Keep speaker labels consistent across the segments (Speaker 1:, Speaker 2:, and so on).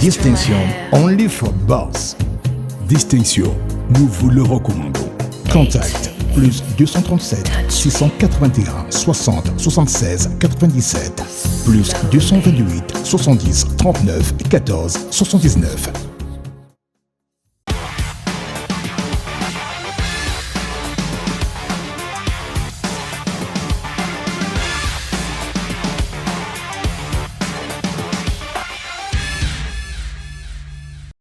Speaker 1: Distinction, only for boss.
Speaker 2: Distinction, nous vous le recommandons.
Speaker 1: Contact, plus 237 681 60 76 97, plus 228 70 39 14 79.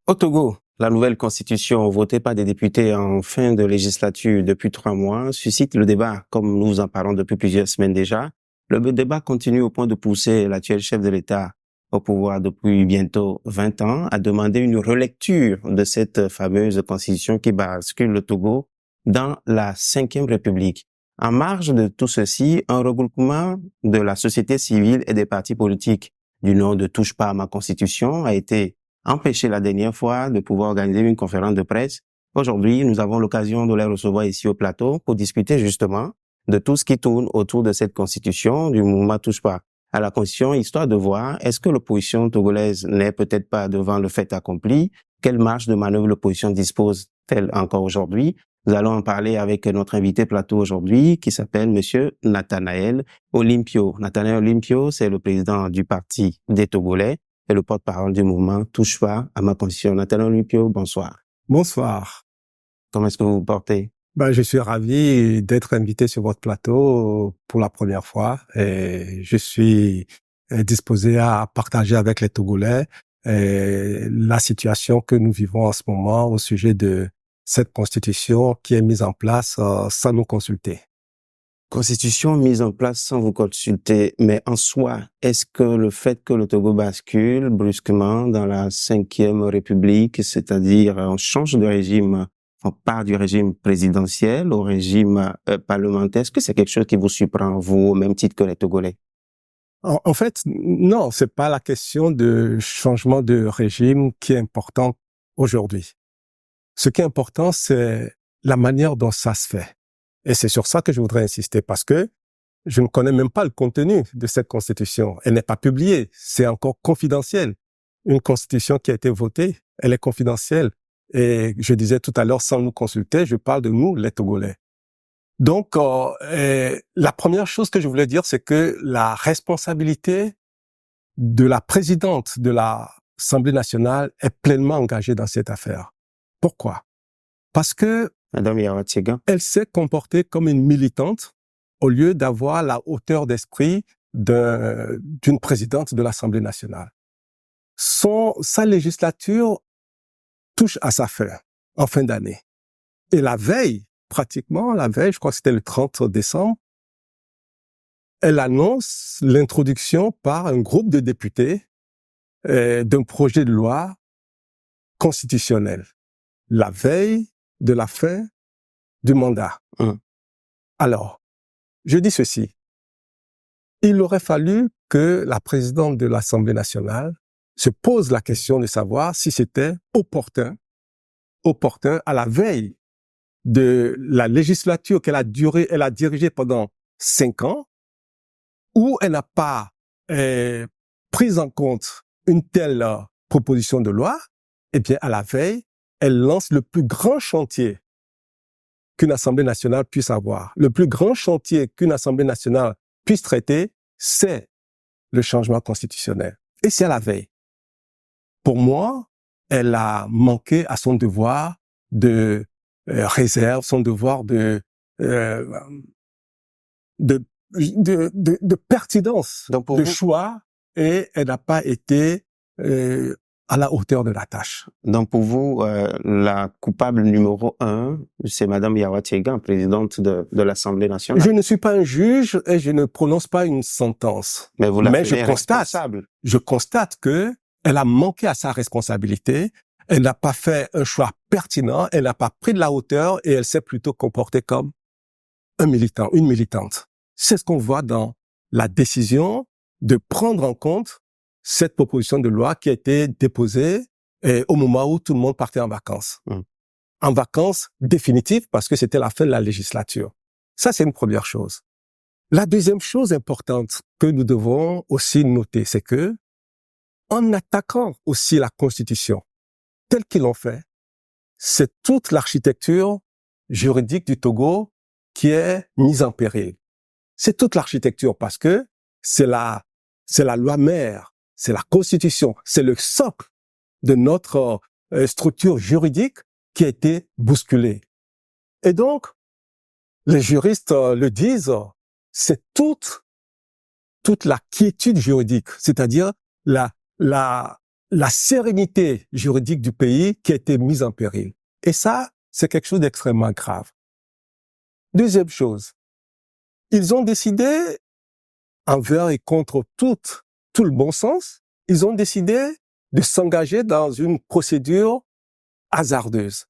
Speaker 3: Au Togo, la nouvelle constitution votée par des députés en fin de législature depuis 3 mois suscite le débat, comme nous en parlons depuis plusieurs semaines déjà. Le débat continue au point de pousser l'actuel chef de l'État au pouvoir depuis bientôt 20 ans à demander une relecture de cette fameuse constitution qui bascule le Togo dans la 5e République. En marge de tout ceci, un regroupement de la société civile et des partis politiques du nom de Touche pas à ma constitution a été empêché la dernière fois de pouvoir organiser une conférence de presse. Aujourd'hui, nous avons l'occasion de les recevoir ici au plateau pour discuter justement de tout ce qui tourne autour de cette constitution, du mouvement Touche pas à la constitution, histoire de voir est-ce que l'opposition togolaise n'est peut-être pas devant le fait accompli, quelle marge de manœuvre l'opposition dispose-t-elle encore aujourd'hui. Nous allons en parler avec notre invité plateau aujourd'hui qui s'appelle Monsieur Nathanaël Olympio. Nathanaël Olympio, c'est le président du Parti des Togolais et le porte-parole du mouvement Touche pas à ma constitution. Nathanaël Olympio, bonsoir.
Speaker 4: Bonsoir.
Speaker 3: Comment est-ce que vous vous portez?
Speaker 4: Je suis ravi d'être invité sur votre plateau pour la première fois et je suis disposé à partager avec les Togolais la situation que nous vivons en ce moment au sujet de cette constitution qui est mise en place sans nous consulter.
Speaker 3: Constitution mise en place sans vous consulter, mais en soi, est-ce que le fait que le Togo bascule brusquement dans la 5e République, c'est-à-dire on change de régime, on part du régime présidentiel au régime parlementaire, est-ce que c'est quelque chose qui vous surprend, vous, au même titre que les Togolais?
Speaker 4: En fait, non, c'est pas la question de changement de régime qui est importante aujourd'hui. Ce qui est important, c'est la manière dont ça se fait. Et c'est sur ça que je voudrais insister parce que je ne connais même pas le contenu de cette constitution. Elle n'est pas publiée. C'est encore confidentiel. Une constitution qui a été votée, elle est confidentielle. Et je disais tout à l'heure, sans nous consulter, je parle de nous, les Togolais. Donc, la première chose que je voulais dire, c'est que la responsabilité de la présidente de l'Assemblée nationale est pleinement engagée dans cette affaire. Pourquoi? Parce que
Speaker 3: Madame Yawatsega,
Speaker 4: elle s'est comportée comme une militante au lieu d'avoir la hauteur d'esprit d'une présidente de l'Assemblée nationale. Sa législature touche à sa fin, en fin d'année. Et la veille, je crois que c'était le 30 décembre, elle annonce l'introduction par un groupe de députés d'un projet de loi constitutionnel. La veille de la fin du mandat. Alors, je dis ceci. Il aurait fallu que la présidente de l'Assemblée nationale se pose la question de savoir si c'était opportun à la veille de la législature elle a dirigé pendant 5 ans, où elle n'a pas pris en compte une telle proposition de loi, eh bien, à la veille, elle lance le plus grand chantier qu'une Assemblée nationale puisse avoir. Le plus grand chantier qu'une Assemblée nationale puisse traiter, c'est le changement constitutionnel. Et c'est à la veille. Pour moi, elle a manqué à son devoir de réserve, son devoir de pertinence, de choix, et elle n'a pas été à la hauteur de la tâche.
Speaker 3: Donc pour vous, la coupable numéro 1, c'est Madame Yawatsega, présidente de l'Assemblée nationale.
Speaker 4: Je ne suis pas un juge et je ne prononce pas une sentence.
Speaker 3: Mais vous
Speaker 4: je constate que elle a manqué à sa responsabilité. Elle n'a pas fait un choix pertinent. Elle n'a pas pris de la hauteur et elle s'est plutôt comportée comme un militant, une militante. C'est ce qu'on voit dans la décision de prendre en compte cette proposition de loi qui a été déposée au moment où tout le monde partait en vacances. En vacances définitives parce que c'était la fin de la législature. Ça, c'est une première chose. La deuxième chose importante que nous devons aussi noter, c'est que en attaquant aussi la Constitution telle qu'ils l'ont fait, c'est toute l'architecture juridique du Togo qui est mise en péril. C'est toute l'architecture parce que c'est la loi mère, c'est la Constitution, c'est le socle de notre structure juridique qui a été bousculée. Et donc, les juristes le disent, c'est toute la quiétude juridique, c'est-à-dire la sérénité juridique du pays qui a été mise en péril. Et ça, c'est quelque chose d'extrêmement grave. Deuxième chose, ils ont décidé, envers et contre tout le bon sens, ils ont décidé de s'engager dans une procédure hasardeuse.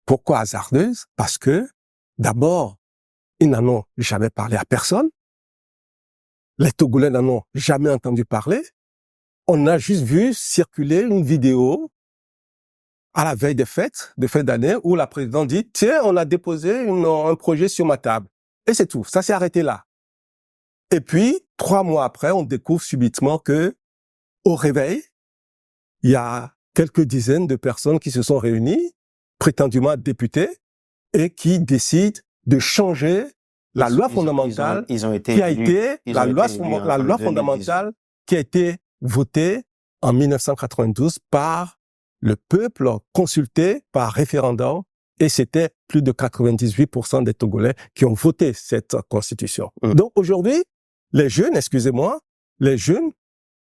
Speaker 4: Pourquoi hasardeuse? Parce que, d'abord, ils n'en ont jamais parlé à personne. Les Togolais n'en ont jamais entendu parler. On a juste vu circuler une vidéo à la veille des fêtes, de fin d'année, où la présidente dit « Tiens, on a déposé un projet sur ma table. » Et c'est tout. Ça s'est arrêté là. Et puis, 3 mois après, on découvre subitement que, au réveil, il y a quelques dizaines de personnes qui se sont réunies, prétendument députés, et qui décident de changer la loi fondamentale qui a été votée en 1992 par le peuple consulté par référendum, et c'était plus de 98% des Togolais qui ont voté cette constitution. Donc aujourd'hui, les jeunes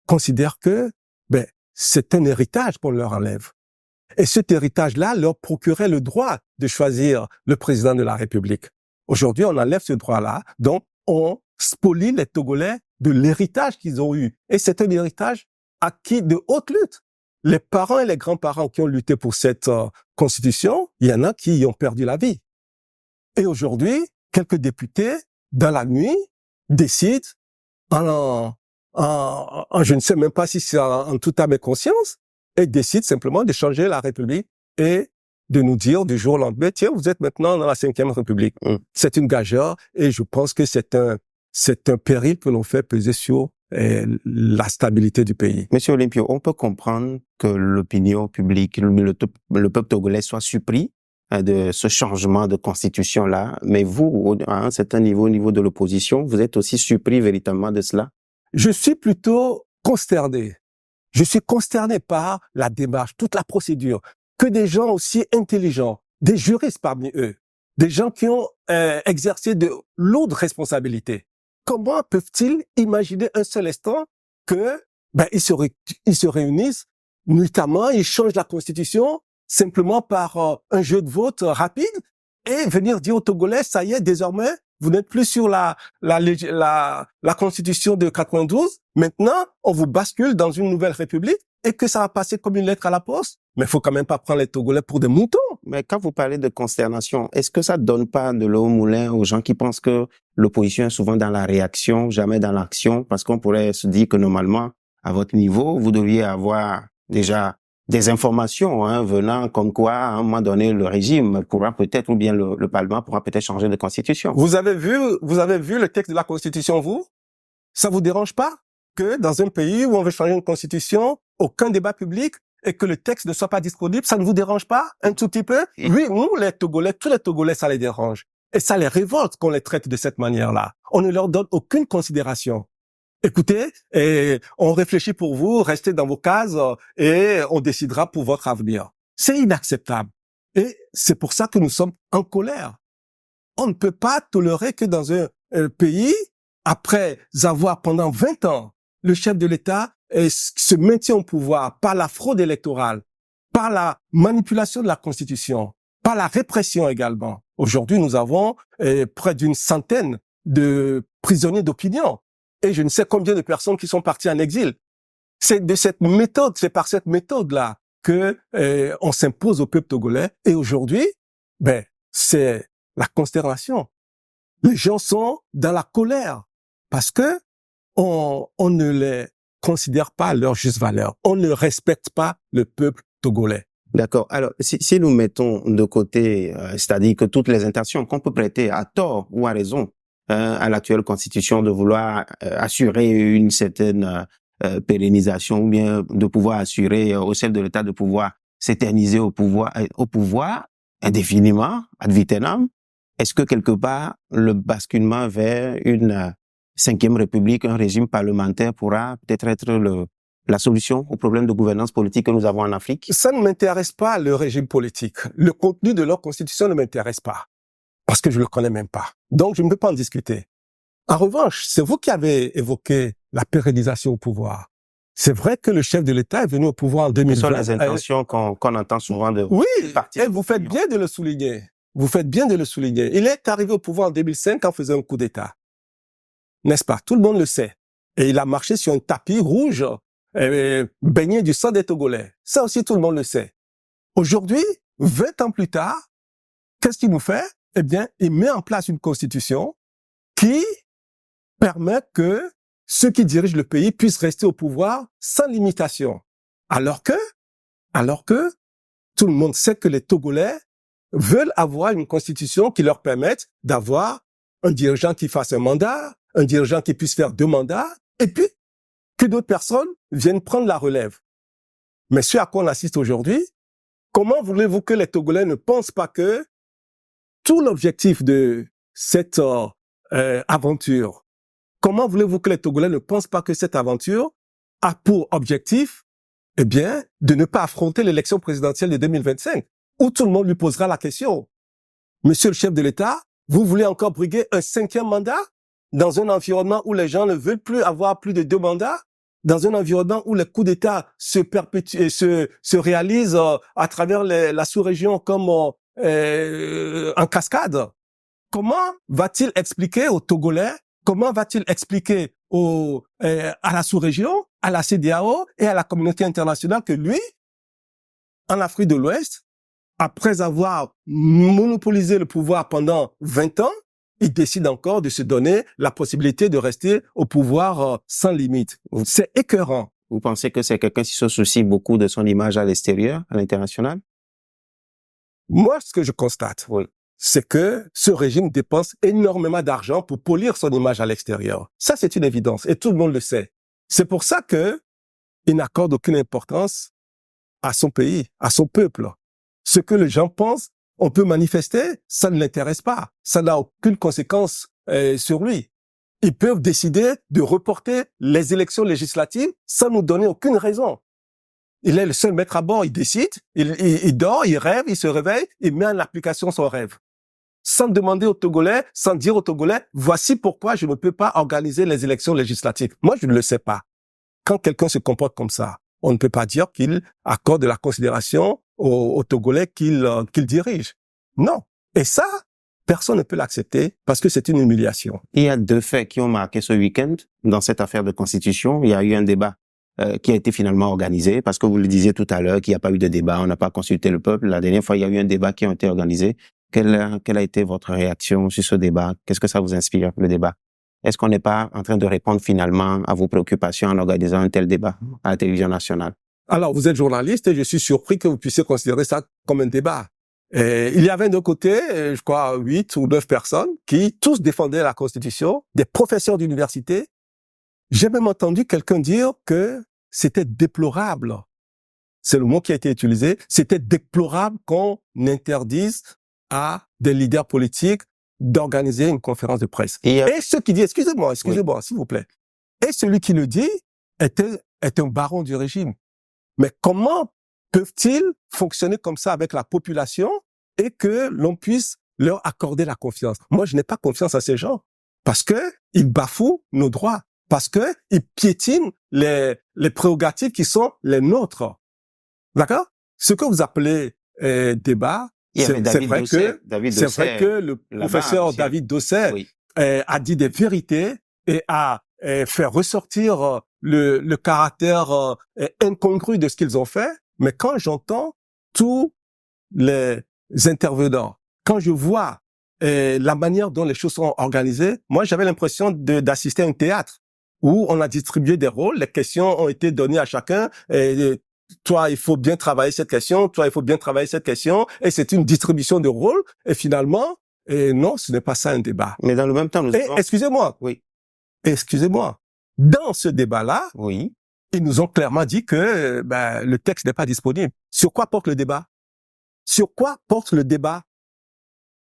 Speaker 4: considèrent que c'est un héritage qu'on leur enlève. Et cet héritage-là leur procurait le droit de choisir le président de la République. Aujourd'hui, on enlève ce droit-là, donc on spolie les Togolais de l'héritage qu'ils ont eu. Et c'est un héritage acquis de haute lutte. Les parents et les grands-parents qui ont lutté pour cette constitution, il y en a qui y ont perdu la vie. Et aujourd'hui, quelques députés, dans la nuit, décident, je ne sais même pas si c'est en toute âme et conscience, et décident simplement de changer la République et de nous dire du jour au lendemain, tiens, vous êtes maintenant dans la 5e République. C'est une gageure et je pense que c'est un péril que l'on fait peser sur la stabilité du pays.
Speaker 3: Monsieur Olympio, on peut comprendre que l'opinion publique, le peuple togolais soit surpris de ce changement de constitution-là, mais vous, à un certain niveau, au niveau de l'opposition, vous êtes aussi surpris véritablement de cela?
Speaker 4: Je suis plutôt consterné. Je suis consterné par la démarche, toute la procédure, que des gens aussi intelligents, des juristes parmi eux, des gens qui ont exercé de lourdes responsabilités. Comment peuvent-ils imaginer un seul instant que ils se réunissent nuitamment, ils changent la constitution simplement par un jeu de vote rapide et venir dire aux Togolais, ça y est, désormais, vous n'êtes plus sur la constitution de 92. Maintenant, on vous bascule dans une nouvelle république et que ça va passer comme une lettre à la poste. Mais il faut quand même pas prendre les Togolais pour des moutons.
Speaker 3: Mais quand vous parlez de consternation, est-ce que ça donne pas de l'eau au moulin aux gens qui pensent que l'opposition est souvent dans la réaction, jamais dans l'action? Parce qu'on pourrait se dire que normalement, à votre niveau, vous deviez avoir déjà des informations venant comme quoi, à un moment donné, le régime pourra peut-être, ou bien le Parlement pourra peut-être changer de constitution.
Speaker 4: Vous avez vu le texte de la Constitution, vous? Ça vous dérange pas que dans un pays où on veut changer une constitution, aucun débat public et que le texte ne soit pas disponible, ça ne vous dérange pas un tout petit peu? Oui, nous, les Togolais, tous les Togolais, ça les dérange. Et ça les révolte qu'on les traite de cette manière-là. On ne leur donne aucune considération. Écoutez, et on réfléchit pour vous, restez dans vos cases et on décidera pour votre avenir. C'est inacceptable. Et c'est pour ça que nous sommes en colère. On ne peut pas tolérer que dans un pays, après avoir pendant 20 ans, le chef de l'État se maintient au pouvoir par la fraude électorale, par la manipulation de la Constitution, par la répression également. Aujourd'hui, nous avons près d'une centaine de prisonniers d'opinion. Et je ne sais combien de personnes qui sont parties en exil. C'est par cette méthode-là que on s'impose au peuple togolais. Et aujourd'hui, c'est la consternation. Les gens sont dans la colère parce que on ne les considère pas à leur juste valeur. On ne respecte pas le peuple togolais.
Speaker 3: D'accord. Alors, si nous mettons de côté, c'est-à-dire que toutes les intentions qu'on peut prêter à tort ou à raison à l'actuelle constitution de vouloir assurer une certaine pérennisation ou bien de pouvoir assurer au chef de l'État de pouvoir s'éterniser au pouvoir indéfiniment, ad vitam. Est-ce que quelque part le basculement vers une cinquième république, un régime parlementaire pourra peut-être être la solution au problème de gouvernance politique que nous avons en Afrique?
Speaker 4: Ça ne m'intéresse pas, le régime politique. Le contenu de leur constitution ne m'intéresse pas. Parce que je le connais même pas. Donc, je ne peux pas en discuter. En revanche, c'est vous qui avez évoqué la pérennisation au pouvoir. C'est vrai que le chef de l'État est venu au pouvoir en 2020.
Speaker 3: Ce sont les intentions qu'on entend souvent de
Speaker 4: Oui,
Speaker 3: partir.
Speaker 4: et vous faites bien de le souligner. Vous faites bien de le souligner. Il est arrivé au pouvoir en 2005 en faisant un coup d'État. N'est-ce pas? Tout le monde le sait. Et il a marché sur un tapis rouge, baigné du sang des Togolais. Ça aussi, tout le monde le sait. Aujourd'hui, 20 ans plus tard, qu'est-ce qu'il nous fait? Eh bien, il met en place une constitution qui permet que ceux qui dirigent le pays puissent rester au pouvoir sans limitation. Alors que tout le monde sait que les Togolais veulent avoir une constitution qui leur permette d'avoir un dirigeant qui fasse un mandat, un dirigeant qui puisse faire 2 mandats, et puis que d'autres personnes viennent prendre la relève. Mais ce à quoi on assiste aujourd'hui, comment voulez-vous que les Togolais ne pensent pas que tout l'objectif de cette aventure, comment voulez-vous que les Togolais ne pensent pas que cette aventure a pour objectif, eh bien, de ne pas affronter l'élection présidentielle de 2025, où tout le monde lui posera la question. Monsieur le chef de l'État, vous voulez encore briguer un 5e mandat dans un environnement où les gens ne veulent plus avoir plus de 2 mandats, dans un environnement où les coups d'État se réalisent à travers la sous-région comme en cascade. Comment va-t-il expliquer aux Togolais, comment va-t-il expliquer à la sous-région, à la CEDEAO et à la communauté internationale que lui, en Afrique de l'Ouest, après avoir monopolisé le pouvoir pendant 20 ans, il décide encore de se donner la possibilité de rester au pouvoir sans limite. C'est écœurant.
Speaker 3: Vous pensez que c'est quelqu'un qui se soucie beaucoup de son image à l'extérieur, à l'international?
Speaker 4: Moi, ce que je constate, c'est que ce régime dépense énormément d'argent pour polir son image à l'extérieur. Ça, c'est une évidence et tout le monde le sait. C'est pour ça que il n'accorde aucune importance à son pays, à son peuple. Ce que les gens pensent, on peut manifester, ça ne l'intéresse pas. Ça n'a aucune conséquence sur lui. Ils peuvent décider de reporter les élections législatives sans nous donner aucune raison. Il est le seul maître à bord, il décide, il dort, il rêve, il se réveille, il met en application son rêve. Sans demander aux Togolais, sans dire aux Togolais, voici pourquoi je ne peux pas organiser les élections législatives. Moi, je ne le sais pas. Quand quelqu'un se comporte comme ça, on ne peut pas dire qu'il accorde de la considération aux Togolais qu'il dirige. Non. Et ça, personne ne peut l'accepter parce que c'est une humiliation.
Speaker 3: Il y a 2 faits qui ont marqué ce week-end dans cette affaire de constitution. Il y a eu un débat qui a été finalement organisé parce que vous le disiez tout à l'heure qu'il n'y a pas eu de débat, on n'a pas consulté le peuple. La dernière fois, il y a eu un débat qui a été organisé. Quelle a été votre réaction sur ce débat? Qu'est-ce que ça vous inspire, le débat? Est-ce qu'on n'est pas en train de répondre finalement à vos préoccupations en organisant un tel débat à la télévision nationale?
Speaker 4: Alors, vous êtes journaliste et je suis surpris que vous puissiez considérer ça comme un débat. Et il y avait d'un côté, je crois, 8 ou 9 personnes qui tous défendaient la Constitution, des professeurs d'université. J'ai même entendu quelqu'un dire que c'était déplorable. C'est le mot qui a été utilisé. C'était déplorable qu'on interdise à des leaders politiques d'organiser une conférence de presse. Et ce qui dit, excusez-moi, s'il vous plaît. Et celui qui le dit est un baron du régime. Mais comment peuvent-ils fonctionner comme ça avec la population et que l'on puisse leur accorder la confiance? Moi, je n'ai pas confiance à ces gens parce que ils bafouent nos droits, parce que ils piétinent les prérogatives qui sont les nôtres. D'accord? Ce que vous appelez débat, c'est vrai que le professeur David Dosset a dit des vérités et a fait ressortir le caractère incongru de ce qu'ils ont fait. Mais quand j'entends tous les intervenants, quand je vois la manière dont les choses sont organisées, moi j'avais l'impression d'assister à un théâtre où on a distribué des rôles, les questions ont été données à chacun. Toi, il faut bien travailler cette question, toi, il faut bien travailler cette question, et c'est une distribution de rôles, et finalement, non, ce n'est pas ça un débat.
Speaker 3: Mais dans le même temps,
Speaker 4: excusez-moi.
Speaker 3: Oui.
Speaker 4: Excusez-moi. Dans ce débat-là,
Speaker 3: oui,
Speaker 4: ils nous ont clairement dit que le texte n'est pas disponible. Sur quoi porte le débat? Sur quoi porte le débat?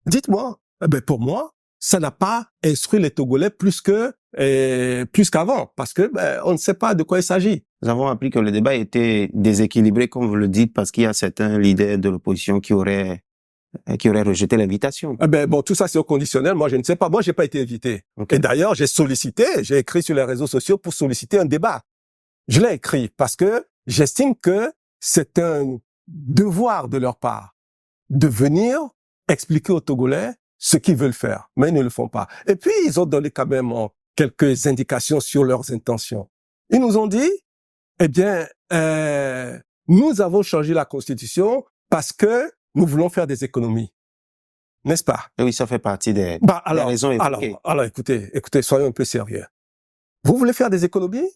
Speaker 4: Dites-moi. Pour moi, ça n'a pas instruit les Togolais plus qu'avant, parce que on ne sait pas de quoi il s'agit.
Speaker 3: Nous avons appris que le débat était déséquilibré, comme vous le dites, parce qu'il y a certains leaders de l'opposition qui auraient rejeté l'invitation.
Speaker 4: Tout ça c'est au conditionnel. Moi, je ne sais pas. Moi, j'ai pas été invité.
Speaker 3: Okay.
Speaker 4: Et d'ailleurs, j'ai écrit sur les réseaux sociaux pour solliciter un débat. Je l'ai écrit parce que j'estime que c'est un devoir de leur part de venir expliquer aux Togolais ce qu'ils veulent faire, mais ils ne le font pas. Et puis, ils ont donné quand même quelques indications sur leurs intentions. Ils nous ont dit, nous avons changé la Constitution parce que nous voulons faire des économies. N'est-ce pas?
Speaker 3: Et oui, ça fait partie des raisons évoquées.
Speaker 4: Alors, écoutez, soyons un peu sérieux. Vous voulez faire des économies?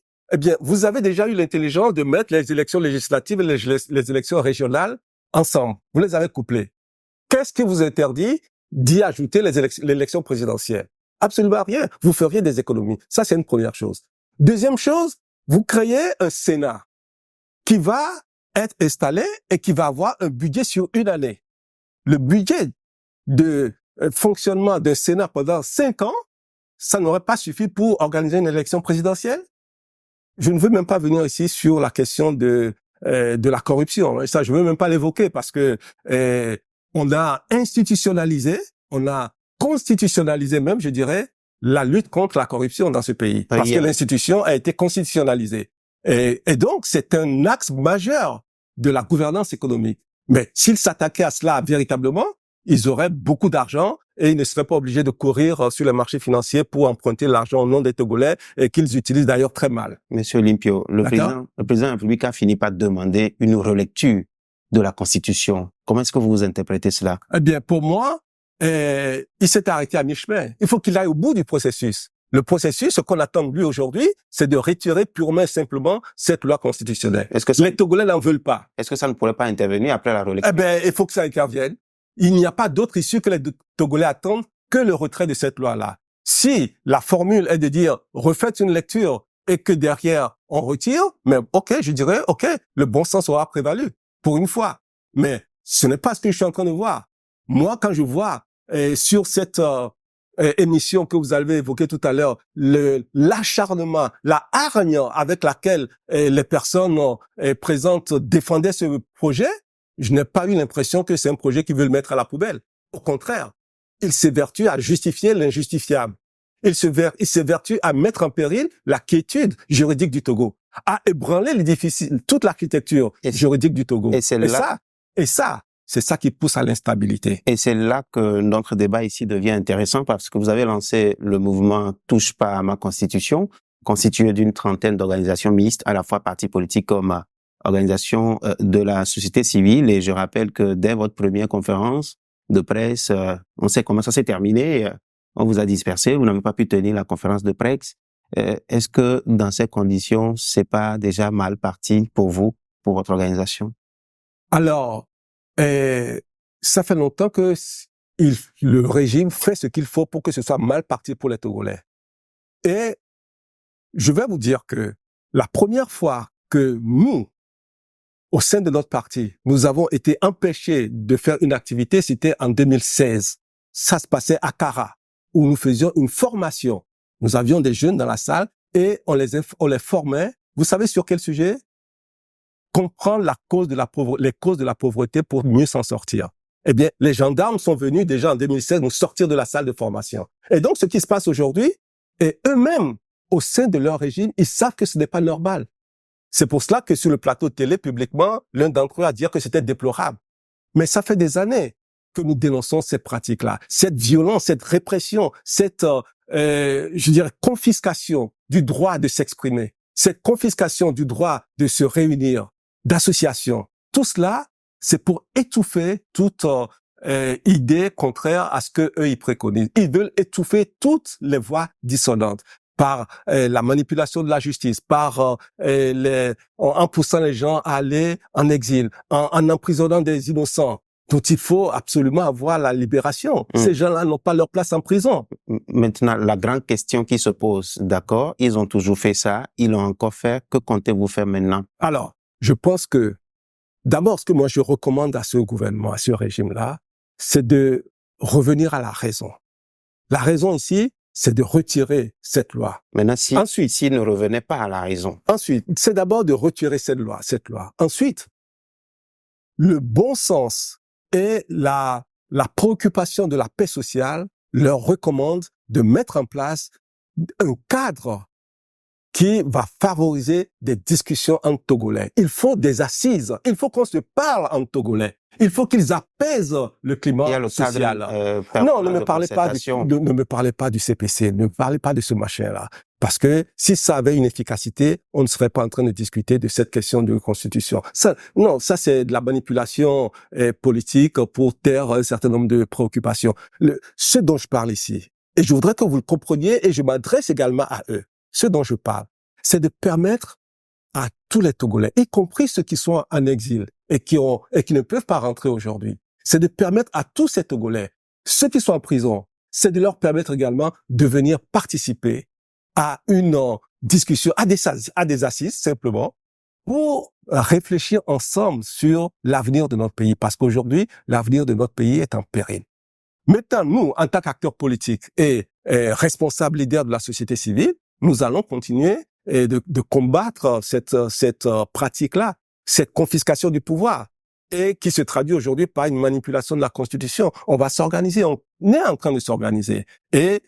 Speaker 4: Vous avez déjà eu l'intelligence de mettre les élections législatives et les élections régionales ensemble. Vous les avez couplées. Qu'est-ce qui vous interdit d'y ajouter l'élection présidentielle? Absolument rien. Vous feriez des économies. Ça, c'est une première chose. Deuxième chose, vous créez un Sénat qui va être installé et qui va avoir un budget sur une année. Le budget de fonctionnement d'un Sénat pendant 5 ans, ça n'aurait pas suffi pour organiser une élection présidentielle? Je ne veux même pas venir ici sur la question de la corruption. Ça, je ne veux même pas l'évoquer parce que on a institutionnalisé, on a constitutionnalisé même, je dirais, la lutte contre la corruption dans ce pays. Parce que l'institution a été constitutionnalisée. Et donc, c'est un axe majeur de la gouvernance économique. Mais s'ils s'attaquaient à cela véritablement, ils auraient beaucoup d'argent et ils ne seraient pas obligés de courir sur les marchés financiers pour emprunter l'argent au nom des Togolais et qu'ils utilisent d'ailleurs très mal.
Speaker 3: Monsieur Olympio, le président de la République a fini par demander une relecture de la Constitution. Comment est-ce que vous interprétez cela?
Speaker 4: Pour moi, il s'est arrêté à mi-chemin. Il faut qu'il aille au bout du processus. Le processus, ce qu'on attend de lui aujourd'hui, c'est de retirer purement et simplement cette loi constitutionnelle. Les Togolais n'en veulent pas.
Speaker 3: Est-ce que ça ne pourrait pas intervenir après la relecture?
Speaker 4: Il faut que ça intervienne. Il n'y a pas d'autre issue que les Togolais attendent que le retrait de cette loi-là. Si la formule est de dire refaites une lecture et que derrière on retire, mais je dirais le bon sens aura prévalu pour une fois. Mais ce n'est pas ce que je suis en train de voir. Moi, quand je vois sur cette émission que vous avez évoquée tout à l'heure, l'acharnement, la hargne avec laquelle les personnes présentes défendaient ce projet, je n'ai pas eu l'impression que c'est un projet qu'ils veulent mettre à la poubelle. Au contraire, il s'évertue à justifier l'injustifiable. Il s'évertue à mettre en péril la quiétude juridique du Togo, à ébranler toute l'architecture juridique du Togo. Et ça, c'est ça qui pousse à l'instabilité.
Speaker 3: Et c'est là que notre débat ici devient intéressant parce que vous avez lancé le mouvement Touche pas à ma Constitution, constitué d'une trentaine d'organisations mixtes, à la fois partis politiques comme organisations de la société civile. Et je rappelle que dès votre première conférence de presse, on sait comment ça s'est terminé. On vous a dispersé, vous n'avez pas pu tenir la conférence de presse. Est-ce que dans ces conditions, c'est pas déjà mal parti pour vous, pour votre organisation?
Speaker 4: Alors, ça fait longtemps que le régime fait ce qu'il faut pour que ce soit mal parti pour les Togolais. Et je vais vous dire que la première fois que nous, au sein de notre parti, nous avons été empêchés de faire une activité, c'était en 2016. Ça se passait à Kara, où nous faisions une formation. Nous avions des jeunes dans la salle et on les formait. Vous savez sur quel sujet? Comprendre les causes de la pauvreté pour mieux s'en sortir. Les gendarmes sont venus déjà en 2016 nous sortir de la salle de formation. Et donc, ce qui se passe aujourd'hui, et eux-mêmes, au sein de leur régime, ils savent que ce n'est pas normal. C'est pour cela que sur le plateau de télé, publiquement, l'un d'entre eux a dit que c'était déplorable. Mais ça fait des années que nous dénonçons cette pratique-là, cette violence, cette répression, cette, confiscation du droit de s'exprimer, cette confiscation du droit de se réunir, d'association. Tout cela, c'est pour étouffer toute idée contraire à ce que eux ils préconisent. Ils veulent étouffer toutes les voix dissonantes par la manipulation de la justice, par en poussant les gens à aller en exil, en emprisonnant des innocents. dont il faut absolument avoir la libération. Ces gens-là n'ont pas leur place en prison.
Speaker 3: Maintenant, la grande question qui se pose, d'accord, ils ont toujours fait ça, ils l'ont encore fait, que comptez-vous faire maintenant?
Speaker 4: Alors, je pense que, d'abord, ce que moi je recommande à ce gouvernement, à ce régime-là, c'est de revenir à la raison. La raison ici, c'est de retirer cette loi.
Speaker 3: Maintenant,
Speaker 4: Ensuite,
Speaker 3: s'ils ne revenaient pas à la raison.
Speaker 4: Ensuite, c'est d'abord de retirer cette loi. Ensuite, le bon sens et la préoccupation de la paix sociale leur recommande de mettre en place un cadre qui va favoriser des discussions en togolais. Il faut des assises. Il faut qu'on se parle en togolais. Il faut qu'ils apaisent le climat social. Non, ne me parlez pas du CPC. Ne me parlez pas de ce machin-là. Parce que si ça avait une efficacité, on ne serait pas en train de discuter de cette question de constitution. Ça, c'est de la manipulation politique pour taire un certain nombre de préoccupations. Ce dont je parle ici, et je voudrais que vous le compreniez, et je m'adresse également à eux, ce dont je parle, c'est de permettre à tous les Togolais, y compris ceux qui sont en exil et qui ne peuvent pas rentrer aujourd'hui, c'est de permettre à tous ces Togolais, ceux qui sont en prison, c'est de leur permettre également de venir participer à une discussion, à des assises simplement, pour réfléchir ensemble sur l'avenir de notre pays, parce qu'aujourd'hui, l'avenir de notre pays est en péril. Maintenant, nous, en tant qu'acteurs politiques et responsables leaders de la société civile, nous allons continuer de combattre cette pratique-là, cette confiscation du pouvoir, et qui se traduit aujourd'hui par une manipulation de la Constitution. On va s'organiser, on est en train de s'organiser. Et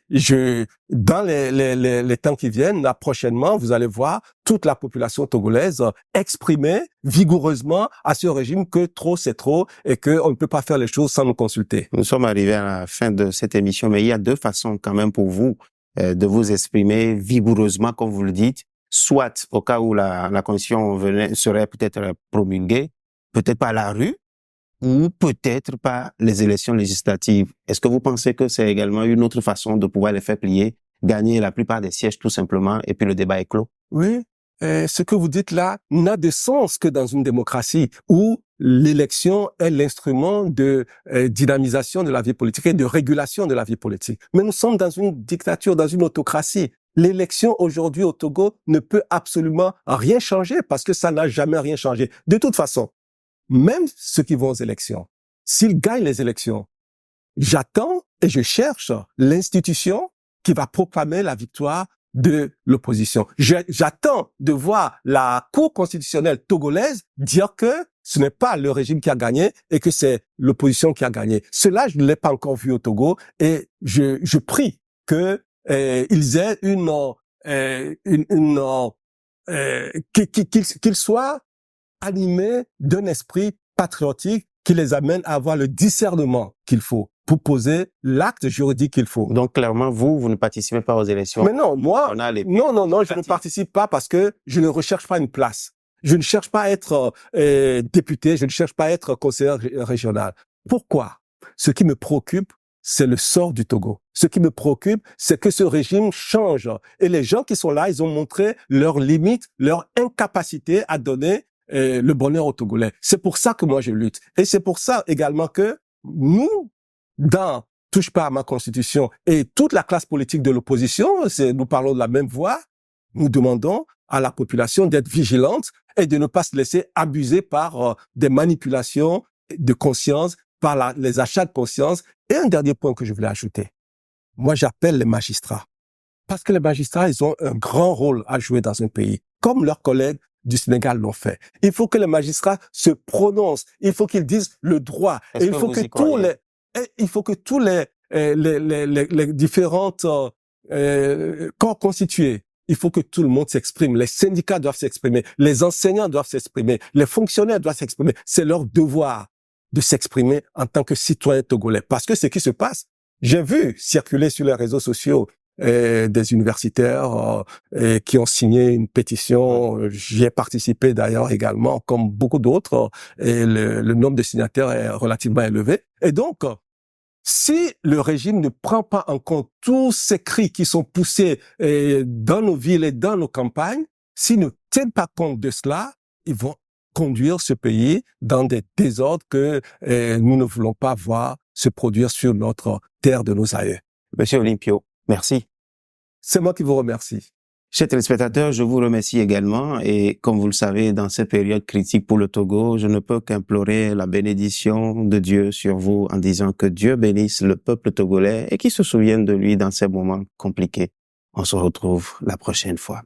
Speaker 4: dans les temps qui viennent, là, prochainement, vous allez voir toute la population togolaise exprimer vigoureusement à ce régime que trop c'est trop et qu'on ne peut pas faire les choses sans nous consulter.
Speaker 3: Nous sommes arrivés à la fin de cette émission, mais il y a deux façons quand même pour vous de vous exprimer vigoureusement, comme vous le dites, soit au cas où la Constitution serait peut-être promulguée, peut-être pas à la rue, ou peut-être pas les élections législatives. Est-ce que vous pensez que c'est également une autre façon de pouvoir les faire plier, gagner la plupart des sièges tout simplement, et puis le débat est clos?
Speaker 4: Oui, ce que vous dites là n'a de sens que dans une démocratie où l'élection est l'instrument de dynamisation de la vie politique et de régulation de la vie politique. Mais nous sommes dans une dictature, dans une autocratie. L'élection aujourd'hui au Togo ne peut absolument rien changer parce que ça n'a jamais rien changé. De toute façon, même ceux qui vont aux élections, s'ils gagnent les élections, j'attends et je cherche l'institution qui va proclamer la victoire de l'opposition. J'attends de voir la Cour constitutionnelle togolaise dire que ce n'est pas le régime qui a gagné et que c'est l'opposition qui a gagné. Cela, je ne l'ai pas encore vu au Togo et je prie que ils aient qu'ils soient animés d'un esprit patriotique qui les amène à avoir le discernement qu'il faut pour poser l'acte juridique qu'il faut.
Speaker 3: Donc clairement, vous ne participez pas aux élections.
Speaker 4: Mais non, moi, non, je ne participe pas parce que je ne recherche pas une place. Je ne cherche pas à être député, je ne cherche pas à être conseiller régional. Pourquoi? Ce qui me préoccupe, c'est le sort du Togo. Ce qui me préoccupe, c'est que ce régime change. Et les gens qui sont là, ils ont montré leurs limites, leur incapacité à donner le bonheur aux Togolais. C'est pour ça que moi je lutte. Et c'est pour ça également que nous, dans Touche pas à ma Constitution et toute la classe politique de l'opposition, nous parlons de la même voix, nous demandons à la population d'être vigilante et de ne pas se laisser abuser par des manipulations de conscience, par les achats de conscience. Et un dernier point que je voulais ajouter. Moi, j'appelle les magistrats. Parce que les magistrats, ils ont un grand rôle à jouer dans un pays, comme leurs collègues du Sénégal l'ont fait. Il faut que les magistrats se prononcent. Il faut qu'ils disent le droit. Et il faut que tous les différentes corps constitués, il faut que tout le monde s'exprime. Les syndicats doivent s'exprimer. Les enseignants doivent s'exprimer. Les fonctionnaires doivent s'exprimer. C'est leur devoir de s'exprimer en tant que citoyens togolais. Parce que ce qui se passe, j'ai vu circuler sur les réseaux sociaux des universitaires qui ont signé une pétition. J'y ai participé d'ailleurs également, comme beaucoup d'autres. Et le nombre de signataires est relativement élevé. Et donc, si le régime ne prend pas en compte tous ces cris qui sont poussés dans nos villes et dans nos campagnes, s'ils ne tiennent pas compte de cela, ils vont conduire ce pays dans des désordres que nous ne voulons pas voir se produire sur notre terre de nos aïeux.
Speaker 3: Monsieur Olympio, merci.
Speaker 4: C'est moi qui vous remercie.
Speaker 3: Chers téléspectateurs, je vous remercie également et comme vous le savez, dans cette période critique pour le Togo, je ne peux qu'implorer la bénédiction de Dieu sur vous en disant que Dieu bénisse le peuple togolais et qu'il se souvienne de lui dans ces moments compliqués. On se retrouve la prochaine fois.